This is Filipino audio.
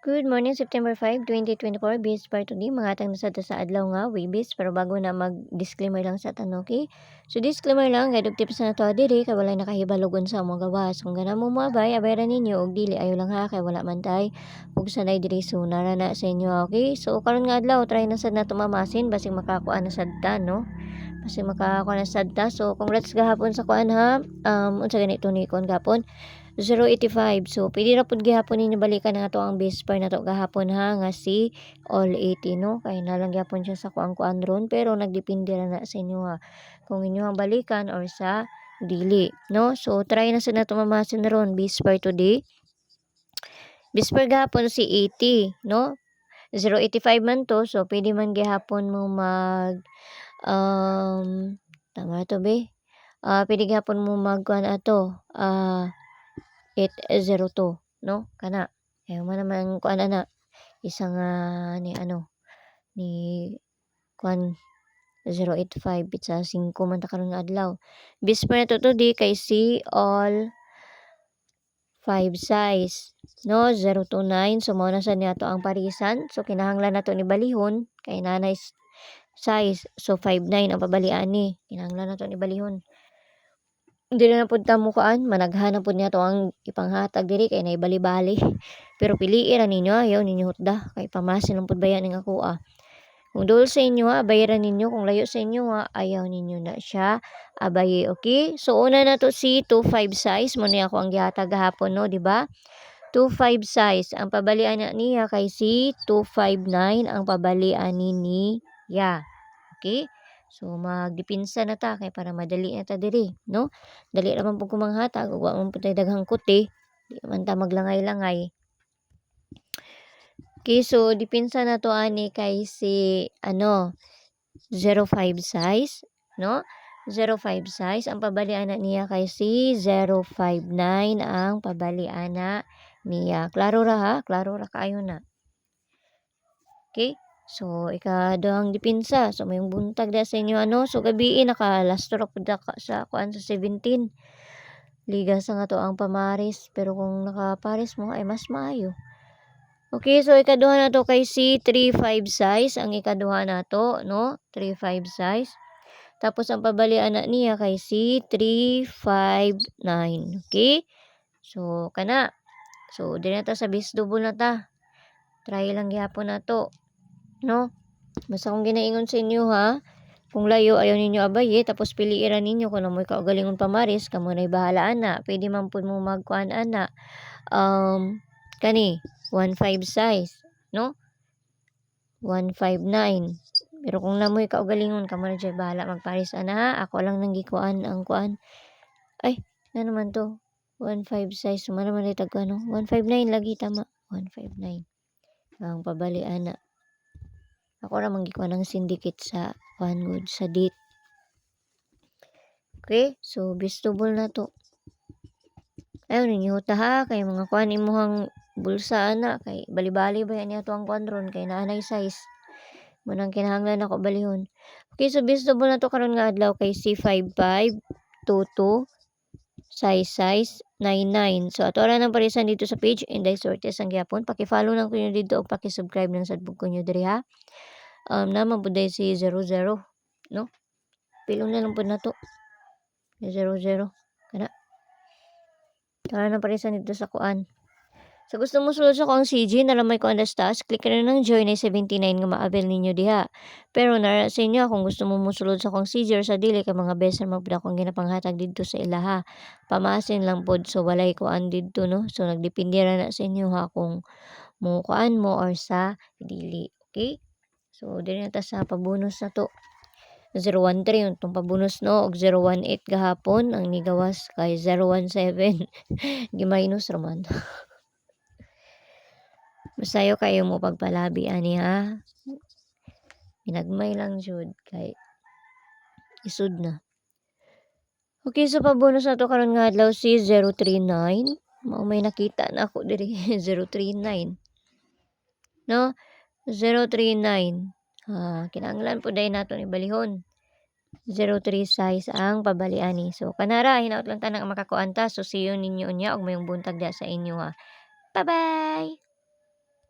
Good morning, September 5, 2024. Bis para today, mga atang nasa sa adlaw nga, Webis. Pero bago na mag-disclaimer lang sa tanong, okay? So, disclaimer lang, gadog tips na to diri, kay wala nakahibalogon sa among gawas. Kung gana mo moabay, abayran ninyo, og dili, ayo lang ha, kay wala man tay. Ug sanay diri, so narana sa inyo, okay? So, karon nga adlaw, try na sad na tumamasin, basig makakuha na sad ta, no? Basig makakuha na sad ta. So, congrats gahapon sa kuan ha. Unsa ganito ni kon gahapon? 085. So, pwede ra pud gihapon ninyo balikan nga to ang base pair na to gahapon ha nga si all 80 no. Kay nalang gyapon siya sa kuan ron pero nagdepende ra na sa inyo ha. Kung inyo ang balikan or sa dili no. So, try na sa nato mamasin ron base pair today. Base pair gahapon si 80 no. 085 man to so pwede man gihapon mo mag tama to be. Pwede gihapon mo magkuan ato 802 no kana ayaw man naman kuan ana isang ni kuan 085 pizza 5 man ta karon nga adlaw bisper na to di kay si all 5 size no 029 so mao na sa niya to ang parisan so kinahanglan nato ni balihon kay nanay size so 59 ang pabalian ni kinahanglan nato ni balihon. Dili na pud ta mo kuan managhan na pud niya to ang ipanghatag diri kay naibali-bali. Pero piliin ra ninyo ayaw ninyo hutda kay pamasin lang pud bayan ning ako Kung dul sa inyo bayaran ninyo kung layo sa inyo ayaw ninyo na siya abaye okay. So una na to si 25 size mo ni ako ang gihatag gahapon no di ba? 25 size ang pabalian na niya kay si 259 ang pabalian ni niya. Okay? So magdipinsa na ta kay para madali na ta diri, no? Dali ra man pud ko manghatag ug wa man pud tay daghang kuti. Di man ta maglangay-langay. Okay, so dipinsa na to ani kay si 05 size, no? 05 size ang pabalian na niya kay si 059 ang pabalian na niya. Klaro ra ha? Klaro ra kaayo na. Okay? So, ikaduhang dipinsa. So, may buntag da sa inyo So, gabi naka-last ra pud sa kuan sa 17. Liga sa nga to ang pamaris. Pero kung naka-paris mo ay mas maayo. Okay, so ikaduha na to kay si 35 size. Ang ikaduha na to, no? 35 size. Tapos, ang pabalian na niya kay si 359. Okay? So, kana. So, di na ta sa bis double na ta. Try lang gihapon na to. No? Basta kung ginaingon sa inyo ha, kung layo ayaw ninyo abaye, tapos piliiran ninyo kung namoy kaugalingon pamaris, kamo na'y bahalaan na. Pwede man po mo magkuan ana. Kani, 15 size, no? 159. Pero kung namoy kaugalingon, kamo na dyan bahala magparis ana ha. Ako lang nang gikuan ang kuan. Ay, na naman to. 15 size. Suma naman ito ko 159 lagi tama. 159. Ang pabalian na. Ako ra manggikuan ng syndicate sa Good sa date. Okay? So, bestable na to. Ayaw ninyo ta ha. Kay mga kuan imuhang bulsa ana. Kay bali-bali ba yan niya to ang kuan ron. Kay naanay size. Munang kinahanglan ako balihon. Okay, so bestable na to karon nga adlaw kay C5522 size 99. So, ato ra nang parisan dito sa page Inday Sortes ang gyapon. Paki-follow lang ko nyo dito o paki-subscribe ng sadbog ko nyo diri ha. Naman po dahil si 00, no? Pilong na lang po na to. 00. Kana. Tara na parisan dito sa kuan. So, gusto mo sulod sa kuang CG na lamay ko ang stas, click na ng join ay 79 nga ma-avail ninyo diha. Pero nara sa inyo, kung gusto mo musulod sa kuang CG or sa dili, ka mga beser magpila kong ginapanghatag dito sa ilaha. Pamasin lang pod so walay kuan dito, no? So, nagdepende ra na sa inyo ha kung mo kuan mo or sa dili. Okay? So, dili na ta sa pabonus na to. 013 yung itong pabonus no. Og 018 gahapon. Ang nigawas kay 017. Giminus raman. Masayo kayo mo pagpalabi ani ha. Pinagmay lang jud kay isud na. Okay, so pabonus na to karon nga adlaw si 039. Mao may nakita na ako diri 039. No? 039. Kinahanglan po dahil nato ni balihon. 03 size ang pabaliani. So, kanara, hinaut lang tanang makakuanta. So, see you ninyo niya og mayong buntag da sa inyo ha. Bye-bye!